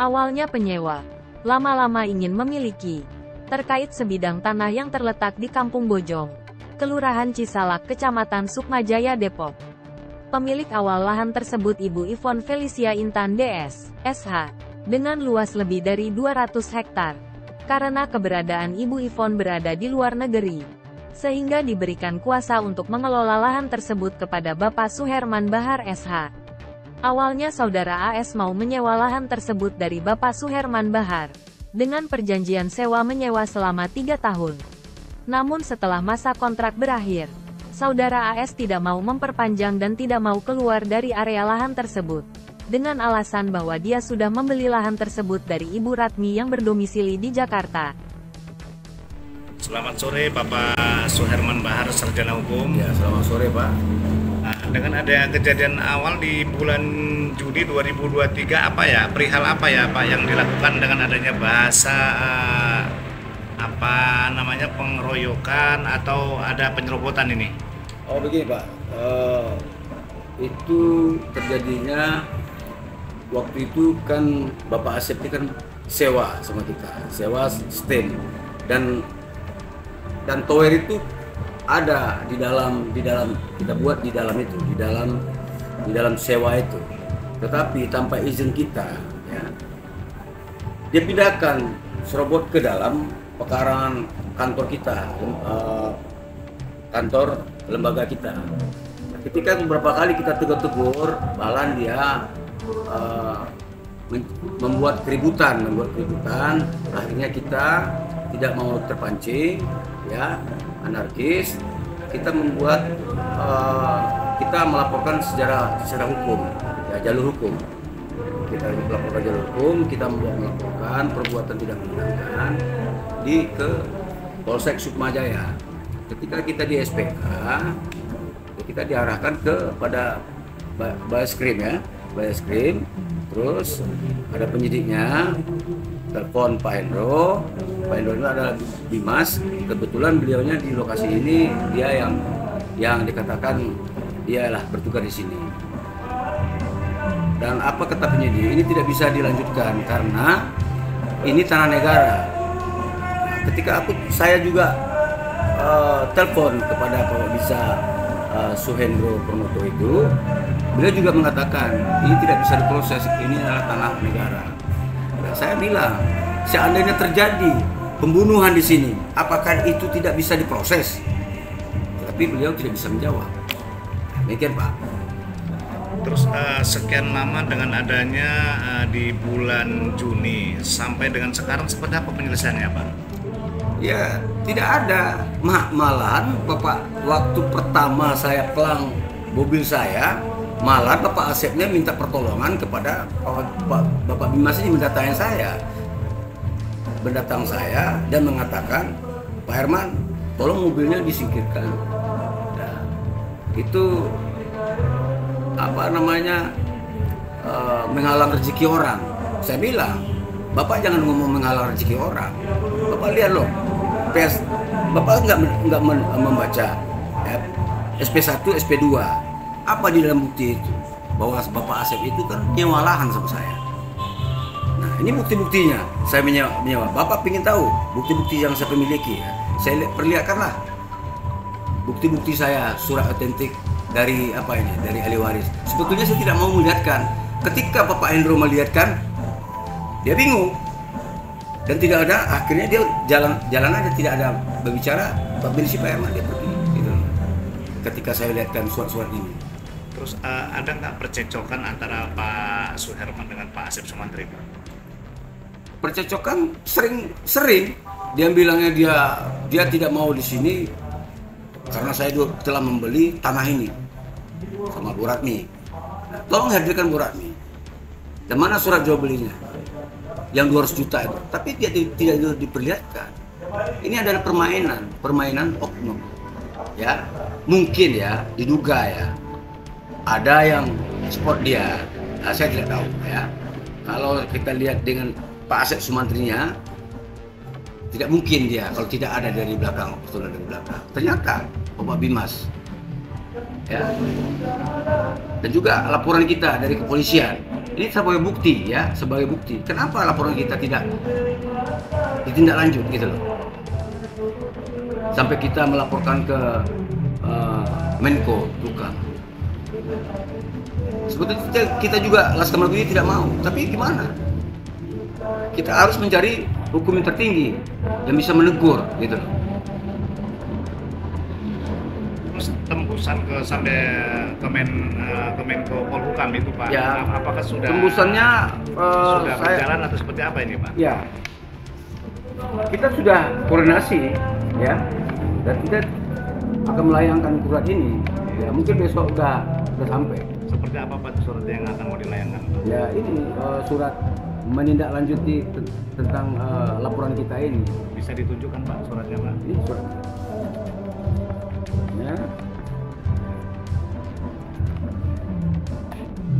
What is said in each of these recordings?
Awalnya penyewa, lama-lama ingin memiliki. Terkait sebidang tanah yang terletak di Kampung Bojong, Kelurahan Cisalak, Kecamatan Sukmajaya, Depok. Pemilik awal lahan tersebut Ibu Ivon Felicia Intan DS, SH, dengan luas lebih dari 200 hektar. Karena keberadaan Ibu Ivon berada di luar negeri, sehingga diberikan kuasa untuk mengelola lahan tersebut kepada Bapak Suherman Bahar SH. Awalnya saudara AS mau menyewa lahan tersebut dari Bapak Suherman Bahar, dengan perjanjian sewa menyewa selama 3 tahun. Namun setelah masa kontrak berakhir, saudara AS tidak mau memperpanjang dan tidak mau keluar dari area lahan tersebut, dengan alasan bahwa dia sudah membeli lahan tersebut dari Ibu Ratmi yang berdomisili di Jakarta. Selamat sore Bapak Suherman Bahar, Sarjana Hukum. Ya, selamat sore Pak. Nah, dengan ada kejadian awal di bulan Juni 2023, perihal apa ya Pak yang dilakukan dengan adanya bahasa pengeroyokan atau ada penyerobotan ini? Oh begini Pak, itu terjadinya waktu itu kan Bapak Asep ini kan sewa sama kita, sewa stand dan tower itu ada di dalam kita buat di dalam sewa itu, tetapi tanpa izin kita, ya, dia pindahkan serobot ke dalam pekarangan kantor kita, kantor lembaga kita. Ketika beberapa kali kita tegur, malah dia membuat keributan, akhirnya kita tidak mau terpancing, ya, anarkis. Kita melaporkan secara hukum, ya, jalur hukum. Kita melaporkan jalur hukum, kita melaporkan perbuatan tidak menyenangkan ke Polsek Sukmajaya. Ketika kita di SPK, kita diarahkan kepada Baskrim, ya, Baskrim. Terus ada penyidiknya, telepon Pak Hendro. Pak Hendro itu adalah Dimas. Kebetulan beliaunya di lokasi ini, dia yang dikatakan dialah bertugas di sini. Dan apa kata penyidik, ini tidak bisa dilanjutkan karena ini tanah negara. Ketika saya juga telepon kepada Pak Bisa Suhendro Pronoto itu, beliau juga mengatakan ini tidak bisa diproses, ini adalah tanah negara. Dan saya bilang, seandainya terjadi pembunuhan di sini, apakah itu tidak bisa diproses? Tapi beliau tidak bisa menjawab. Demikian Pak. Terus sekian lama dengan adanya di bulan Juni sampai dengan sekarang seperti apa penyelesaiannya Pak? Ya tidak ada, malahan Bapak waktu pertama saya pelang mobil saya, malah Bapak Asepnya minta pertolongan kepada Bapak Bimas ini mendatang saya dan mengatakan, Pak Herman, tolong mobilnya disingkirkan. Nah, itu menghalang rezeki orang. Saya bilang, Bapak jangan ngomong menghalang rezeki orang. Bapak lihat loh, Bapak nggak membaca SP1, SP2. Apa di dalam bukti itu? Bahwa Bapak Asep itu kan nyewa lahan sama saya. Nah, ini bukti-buktinya. Saya menyewa. Bapak ingin tahu bukti-bukti yang saya miliki, ya. Saya perlihatkanlah bukti-bukti saya, surat otentik dari dari ahli waris. Sebetulnya saya tidak mau melihatkan. Ketika Bapak Hendro melihatkan, dia bingung. Dan tidak ada, akhirnya dia jalan aja, tidak ada berbicara. Pak Benisi Pak Herman, dia pergi gitu. Ketika saya lihatkan surat-surat ini. Terus ada nggak percecokan antara Pak Suherman dengan Pak Asep Sumantri? Percecokan sering. Dia bilangnya dia tidak mau di sini karena saya telah membeli tanah ini sama Bu Ratmi. Nah, tolong hadirkan Bu Ratmi. Dan mana surat jual belinya? Yang 200 juta itu, tapi dia tidak diperlihatkan. Ini adalah permainan oknum, ya. Mungkin ya, diduga ya, ada yang ekspor dia. Nah, saya tidak tahu ya. Kalau kita lihat dengan Pak Asep Sumantrinya, tidak mungkin dia kalau tidak ada dari belakang, betul dari belakang. Ternyata Bapak Bimas, ya. Dan juga laporan kita dari kepolisian Ini sebagai bukti ya, sebagai bukti. Kenapa laporan kita tidak ditindaklanjut gitu loh? Sampai kita melaporkan ke Menko Polhukam. Sebetulnya kita juga Laskar Merah Putih tidak mau, tapi gimana? Kita harus mencari hukum yang tertinggi yang bisa menegur gitu loh. Tembusan ke sampai Kemenko Polhukam itu Pak, Ya, apakah sudah tembusannya sudah berjalan atau seperti apa ini Pak? Ya, kita sudah koordinasi ya, dan kita akan melayangkan surat ini. Ya, mungkin besok udah sampai. Seperti apa Pak surat yang akan mau dilayangkan Pak? Ya, ini surat menindaklanjuti tentang laporan kita ini. Bisa ditunjukkan Pak suratnya Pak? Ini surat. Ya.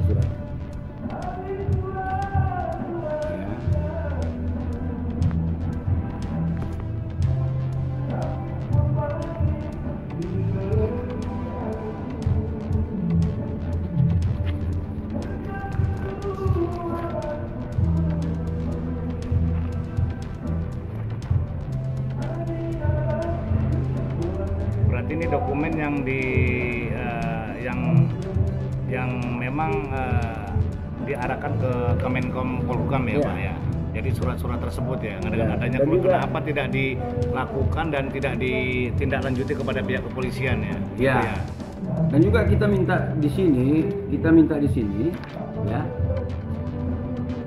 Surat. Ya. Berarti ini dokumen yang yang memang diarahkan ke Kemenkom Polhukam ya Ya. Pak ya. Jadi surat-surat tersebut ya, dengan Ya, adanya dan juga- kenapa tidak dilakukan dan tidak ditindaklanjuti kepada pihak kepolisian ya? Ya. Gitu Dan juga kita minta di sini ya.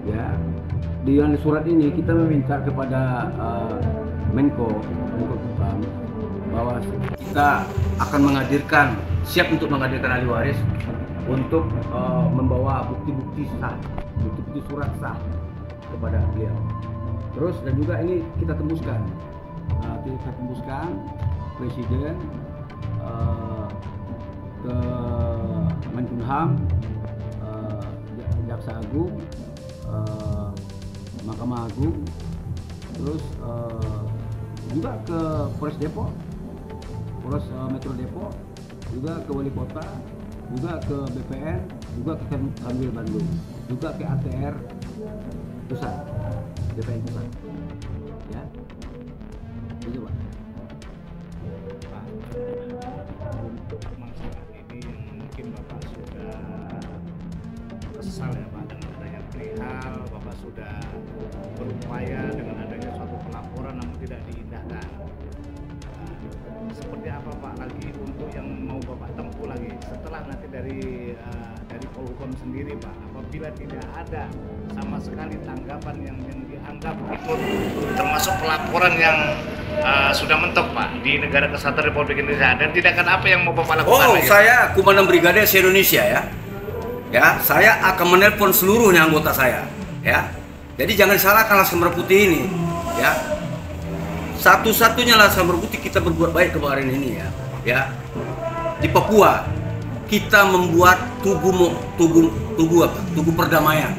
Ya. Di dalam surat ini kita meminta kepada Menko Polhukam bahwa kita akan siap untuk menghadirkan ahli waris untuk membawa bukti-bukti sah, bukti-bukti surat sah kepada beliau. Terus dan juga ini kita tembuskan Presiden ke Menkumham, Jaksa Agung, Mahkamah Agung, terus juga ke Polres Depok, Polres Metro Depok, juga ke Wali Kota, juga ke BPN, juga ke Kanwil Bandung, juga ke ATR Pusat, BPN Pusat, ya. Itu Pak. Pak, untuk masalah ini yang mungkin Bapak sudah kesal ya Pak dengan adanya perihal, Bapak sudah berupaya dengan adanya suatu pelaporan namun tidak diindahkan. Seperti apa Pak lagi untuk yang mau Bapak tempuh lagi setelah nanti dari Polhukam sendiri Pak, apabila tidak ada sama sekali tanggapan yang dianggap itu termasuk pelaporan yang sudah mentok Pak di Negara Kesatuan Republik Indonesia, dan tindakan apa yang mau Bapak lakukan lagi? Saya Komandan Brigade se-Indonesia ya. Ya, saya akan menelpon seluruhnya anggota saya, ya. Jadi jangan salahkan Laskar Merah Putih ini, ya. Satu-satunya Laskar Merah Putih kita berbuat baik kemarin ini ya. Di Papua kita membuat tugu perdamaian.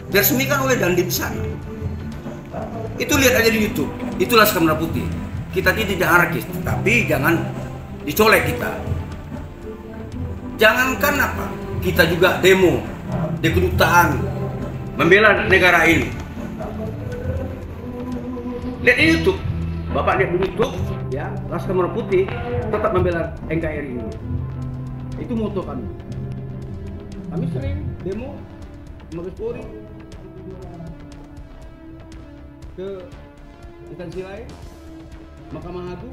Diresmikan oleh Dandim sana. Itu lihat aja di YouTube. Itu Laskar Merah Putih. Kita tidak anarkis, tapi jangan dicolek kita. Jangankan apa? Kita juga demo di kedutaan membela negara ini. Lihat di YouTube. Bapak lihat di YouTube, ya, Laskar Merah Putih tetap membela NKRI ini. Itu moto kami. Kami sering demo Mabes Polri ke instansi lain, Mahkamah Agung.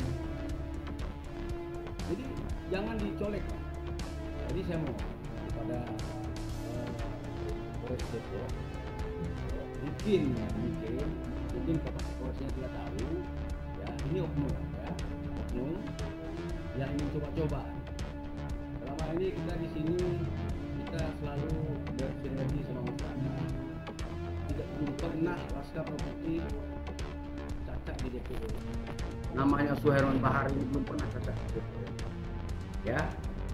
Jadi jangan dicolek. Jadi saya mau kepada Polres Depok, mungkin Bapak Polresnya tidak tahu, ya ini oknum yang ingin coba-coba. Selama ini kita di sini kita selalu bersinergi sama masyarakat. Belum pernah Laskar Merah Putih cacat di DPO. Namanya Suherman Bahar ini belum pernah cacat di DPO. Ya,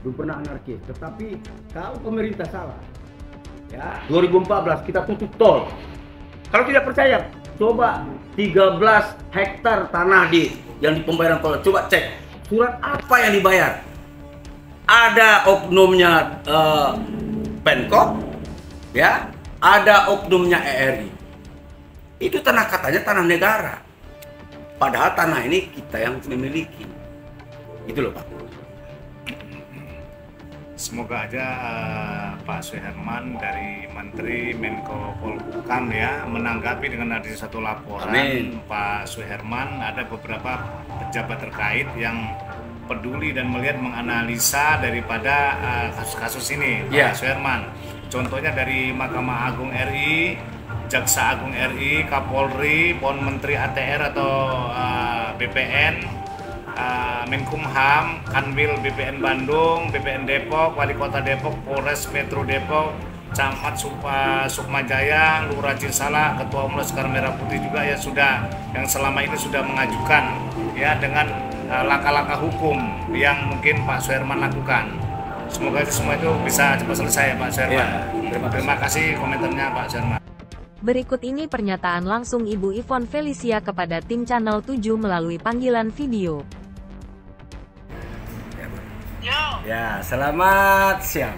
belum pernah anarkis. Tetapi kalau pemerintah salah, ya 2014 kita tutup tol. Kalau tidak percaya, coba 13 hektar tanah yang di pembayaran tol. Coba cek surat apa yang dibayar. Ada oknumnya Pemkot, ya, ada oknumnya ERI. Itu tanah katanya tanah negara. Padahal tanah ini kita yang memiliki. Itu loh Pak. Semoga aja Pak Suherman dari Menteri Menko Polhukam ya menanggapi dengan ada satu laporan. Amin. Pak Suherman, ada beberapa pejabat terkait yang peduli dan melihat menganalisa daripada kasus-kasus ini, Ya. Pak Suherman. Contohnya dari Mahkamah Agung RI, Jaksa Agung RI, Kapolri, Pon Menteri ATR atau BPN, Menkumham, Kanwil BPN Bandung, BPN Depok, Wali Kota Depok, Polres Metro Depok, Camat Sukmajaya, Lurah Cisalak, Ketua Umum Laskar Merah Putih juga ya sudah yang selama ini sudah mengajukan ya dengan langkah-langkah hukum yang mungkin Pak Suherman lakukan. Semoga semua itu bisa cepat selesai ya Pak Suherman. Ya, terima kasih komentarnya Pak Suherman. Berikut ini pernyataan langsung Ibu Ivon Felicia kepada tim Channel 7 melalui panggilan video. Ya, selamat siang.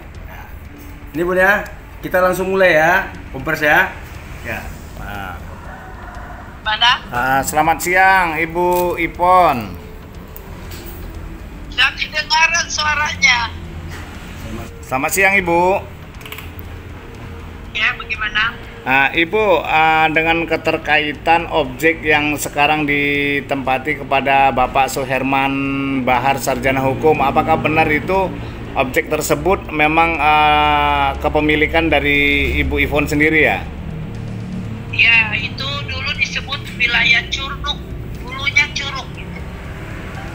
Ini Bun ya, kita langsung mulai ya, kompres ya. Ya. Mana? Selamat siang Ibu Ipon. Yang kedengaran suaranya. Selamat siang Ibu. Ya, bagaimana? Ibu, dengan keterkaitan objek yang sekarang ditempati kepada Bapak Suherman Bahar Sarjana Hukum, apakah benar itu objek tersebut memang kepemilikan dari Ibu Ivon sendiri ya? Ya, itu dulu disebut wilayah Curug, dulunya Curug.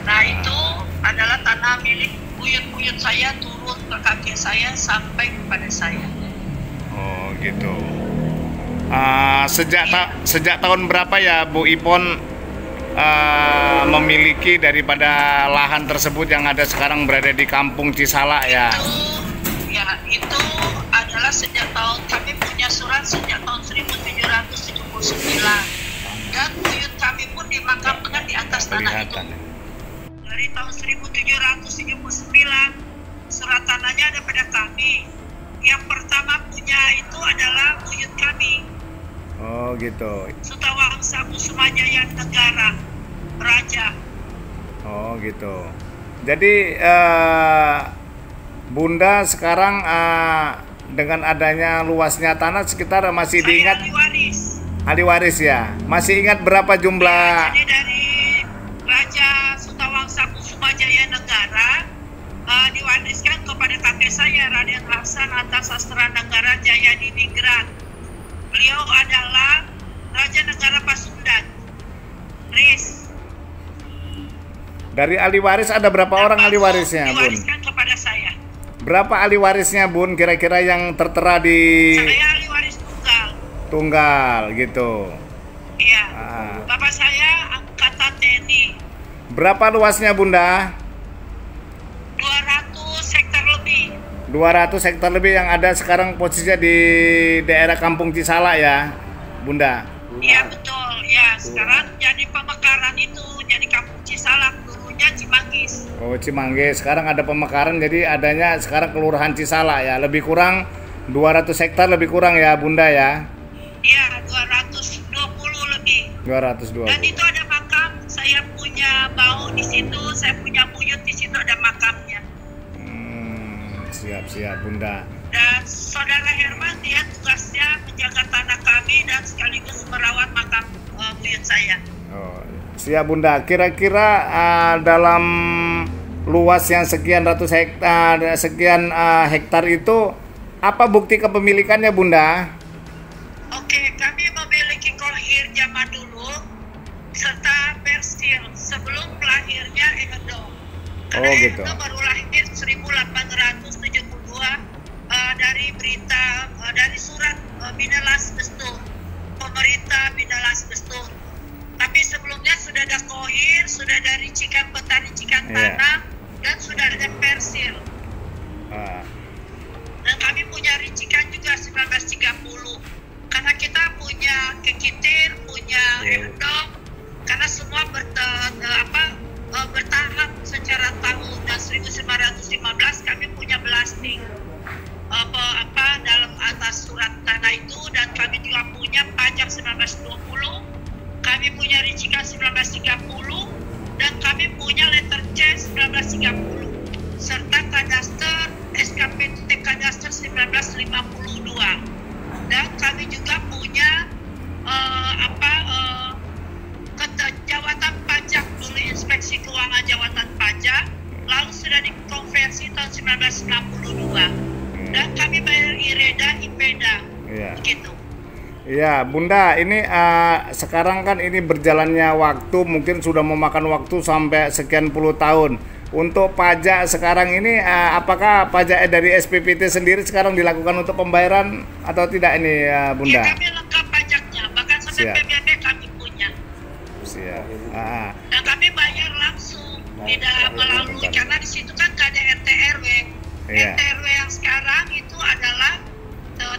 Nah, itu adalah tanah milik buyut-buyut saya turun ke kakek saya sampai kepada saya. Oh gitu. Sejak tahun berapa ya Bu Ipon memiliki daripada lahan tersebut yang ada sekarang berada di Kampung Cisalak ya? Itu adalah sejak tahun, kami punya surat sejak tahun 1779 dan buyut kami pun dimakamkan di atas tanah itu. Dari tahun 1779 surat tanahnya ada pada kami. Yang pertama punya itu adalah buyut kami. Oh gitu. Sutawangsa Kusumajaya Negara Raja. Oh gitu. Jadi Bunda sekarang dengan adanya luasnya tanah sekitar masih Saya diingat ahli waris ya. Masih ingat berapa jumlah? Jadi dari Raja Sutawangsa Kusumajaya Negara diwariskan kepada kakek saya Raden Hasan atas Sastra Negara Jaya Diningrat. Beliau adalah Raja Negara Pasundan. Riz. Dari ahli waris ada berapa orang ahli warisnya, Bun? Diwariskan kepada saya. Berapa ahli warisnya, Bun? Kira-kira yang tertera di Saya ahli waris tunggal. Tunggal gitu. Iya. Bapak saya angkatan TNI. Berapa luasnya, Bunda? 200 hektar lebih. 200 hektar lebih yang ada sekarang posisinya di daerah Kampung Cisalak ya, Bunda? Iya betul, ya sekarang jadi pemekaran itu, jadi Kampung Cisalak, dulunya Cimanggis. Oh Cimanggis, sekarang ada pemekaran jadi adanya sekarang Kelurahan Cisalak ya, lebih kurang 200 hektar lebih kurang ya Bunda ya? Iya, 220 lebih. 220. Dan itu ada makam, saya punya bau di situ, saya punya buyut di situ ada makamnya. Siap Bunda. Dan saudara Herman dia tugasnya menjaga tanah kami dan sekaligus merawat makam buyut saya. Oh, siap Bunda. Kira-kira dalam luas yang sekian ratus hektar, hektar itu apa bukti kepemilikannya Bunda? Oke, kami memiliki kohir zaman dulu serta persil sebelum lahirnya Edo. Karena gitu. Edo baru lahir 1872 dari berita dari surat Binalas Bestur, pemerintah Binalas Bestur. Tapi sebelumnya sudah ada kohir, sudah ada ricikan peta, ricikan tanah, dan sudah ada persil. Dan kami punya ricikan juga 1930. Karena kita punya kekitir, punya endong, karena semua bertahap secara tahun. Dan 1915 kami punya blasting dalam atas surat tanah itu, dan kami juga punya pajak 1920, kami punya Ricika 1930, dan kami punya letter C 1930, serta kadaster SKPT kadaster 1952. Dan kami juga punya jawatan pajak dulu, inspeksi keuangan jawatan pajak, lalu sudah dikonversi tahun 1962, dan kami bayar IREDA, IPEDA, begitu. Iya, Bunda, ini sekarang kan ini berjalannya waktu, mungkin sudah memakan waktu sampai sekian puluh tahun. Untuk pajak sekarang ini, apakah pajak dari SPPT sendiri sekarang dilakukan untuk pembayaran atau tidak ini, Bunda? Ya, kami lengkap pajaknya, bahkan sampai PBB kami punya. Siap. Dan kami bayar langsung, tidak melalui, karena di situ kan ada RT RW. RT RW yang sekarang itu adalah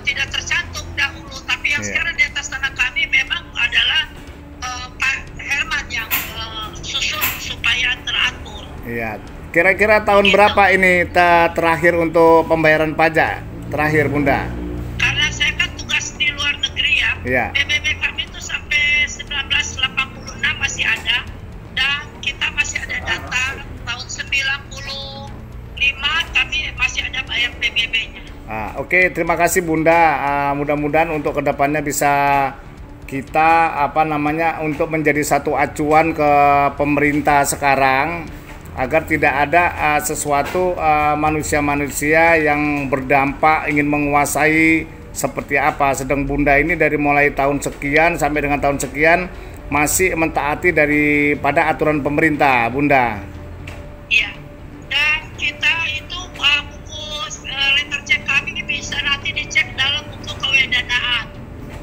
tidak tercantum dahulu, tapi yang sekarang di atas tanah kami memang adalah Pak Herman yang susun supaya teratur. Iya. Kira-kira tahun berapa ini terakhir untuk pembayaran pajak? Terakhir, Bunda. Karena saya kan tugas di luar negeri ya. Iya. PBB kami itu sampai 1986 masih ada, dan kita masih ada data tahun 95 kami masih ada bayar PBB-nya. Oke, terima kasih Bunda. Mudah-mudahan untuk kedepannya bisa kita untuk menjadi satu acuan ke pemerintah sekarang, agar tidak ada sesuatu manusia-manusia yang berdampak ingin menguasai seperti apa. Sedang Bunda ini dari mulai tahun sekian sampai dengan tahun sekian masih mentaati daripada aturan pemerintah, Bunda. Iya. Dan kita itu buku letter check kami bisa nanti dicek dalam buku kewedanaan.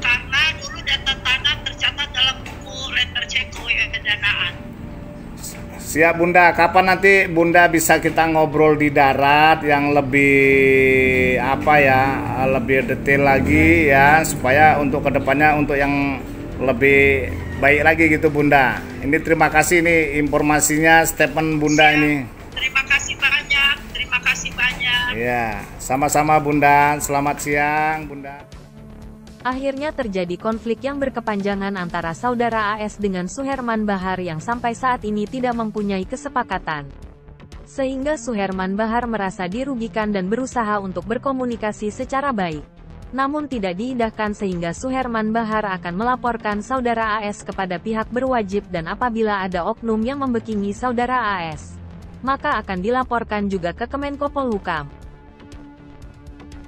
Karena dulu data tanah tercatat dalam buku letter check kewedanaan. Siap Bunda, kapan nanti Bunda bisa kita ngobrol di darat yang lebih lebih detail lagi ya, supaya untuk kedepannya untuk yang lebih baik lagi gitu Bunda. Ini terima kasih nih informasinya, statement Bunda. Siap. Ini. Terima kasih banyak. Iya, sama-sama Bunda. Selamat siang Bunda. Akhirnya terjadi konflik yang berkepanjangan antara saudara AS dengan Suherman Bahar yang sampai saat ini tidak mempunyai kesepakatan. Sehingga Suherman Bahar merasa dirugikan dan berusaha untuk berkomunikasi secara baik. Namun tidak diindahkan sehingga Suherman Bahar akan melaporkan saudara AS kepada pihak berwajib, dan apabila ada oknum yang membekingi saudara AS, maka akan dilaporkan juga ke Kemenko Polhukam.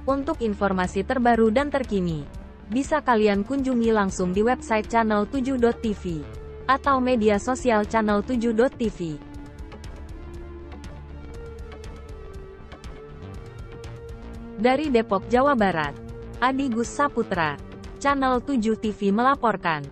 Untuk informasi terbaru dan terkini, bisa kalian kunjungi langsung di website channel7.tv atau media sosial channel7.tv. Dari Depok, Jawa Barat, Adi Gus Saputra, Channel 7 TV melaporkan.